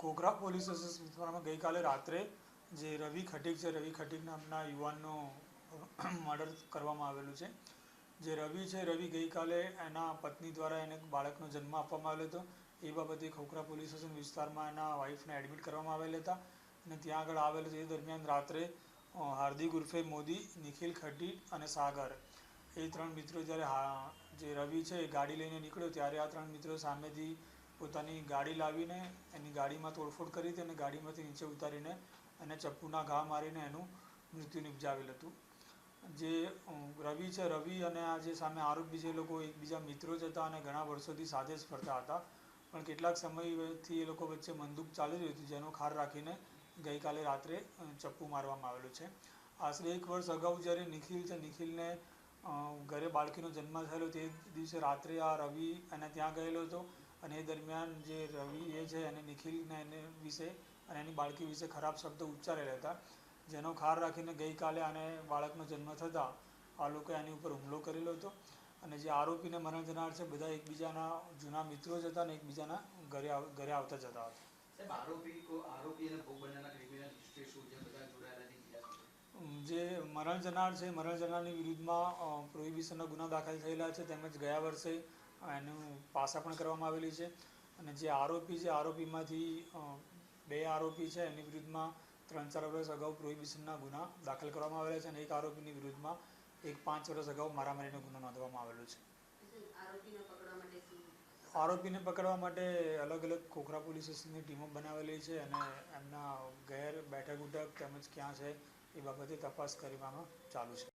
ઘોઘરા police station વિસ્તારમાં ગઈકાલે રાત્રે જે રવિ ખટીક છે, રવિ ખટીક નામના યુવાનનો મર્ડર કરવામાં આવેલું છે. જે રવિ છે, રવિ ગઈકાલે એના પત્ની દ્વારા એને બાળકનો જન્મ આપવામાં આવેલો હતો. એ બાબતે ઘોઘરા પોલીસ સ્ટેશન વિસ્તારમાં એના વાઈફને એડમિટ કરવામાં આવેલા હતા અને ત્યાં આગળ આવેલ એ દરમિયાન રાત્રે હાર્દિક ઉર્ફે મોદી, નિખિલ ખટીક અને સાગર એ ત્રણ મિત્રો જ્યારે જે રવિ છે એ ગાડી લઈને નીકળ્યો ત્યારે આ ત્રણ મિત્રો સામેથી પોતાની ગાડી લાવીને એની ગાડીમાં તોડફોડ કરી હતી અને ગાડીમાંથી નીચે ઉતારીને એને ચપ્પુના ઘા મારીને એનું મૃત્યુ નિપજાવેલ હતું. જે રવિ છે, રવિ અને આ જે સામે આરોપી છે એ લોકો એકબીજા મિત્રો જ હતા અને ઘણા વર્ષોથી સાથે જ ફરતા હતા. પણ કેટલાક સમયથી એ લોકો વચ્ચે બંદૂક ચાલી રહી હતી, જેનો ખાર રાખીને ગઈકાલે રાત્રે ચપ્પુ મારવામાં આવેલું છે. આશરે 1 વર્ષ અગાઉ જ્યારે નિખિલ છે, નિખિલને ઘરે બાળકીનો જન્મ થયેલો તે દિવસે રાત્રે આ રવિ એને ત્યાં ગયેલો હતો અને એ દરમિયાન જે રવિ એ છે એને નિખિલને એને વિશે અને એની બાળકી વિશે ખરાબ શબ્દો ઉચ્ચારેલા હતા, જેનો ખાર રાખીને ગઈકાલે આને બાળકનો જન્મ થતાં આ લોકોએ આની ઉપર હુમલો કરેલો હતો. અને જે આરોપીને મરણ જનાર છે બધા એકબીજાના જૂના મિત્રો જ હતા અને એકબીજાના ઘરે આવતા જતા હતા. જે મરણ જનાર છે, મરણ જનારની વિરુદ્ધમાં પ્રોહિબિશનના ગુના દાખલ થયેલા છે તેમજ ગયા વર્ષે એનું પાસા પણ કરવામાં આવેલી છે. અને જે આરોપી છે, આરોપીમાંથી 2 આરોપી છે એની વિરુદ્ધમાં 3-4 વર્ષ અગાઉ પ્રોહિબિશનના ગુના દાખલ કરવામાં આવેલા છે અને એક આરોપીની વિરુદ્ધમાં 5 વર્ષ અગાઉ મારામારીનો ગુનો નોંધવામાં આવેલો છે. આરોપીને પકડવા માટે અલગ અલગ ઘોઘરા પોલીસ સ્ટેશનની ટીમો બનાવેલી છે અને એમના ઘેર બેઠક ઉઠક તેમજ ક્યાં છે એ બાબતે તપાસ કરવામાં ચાલુ છે.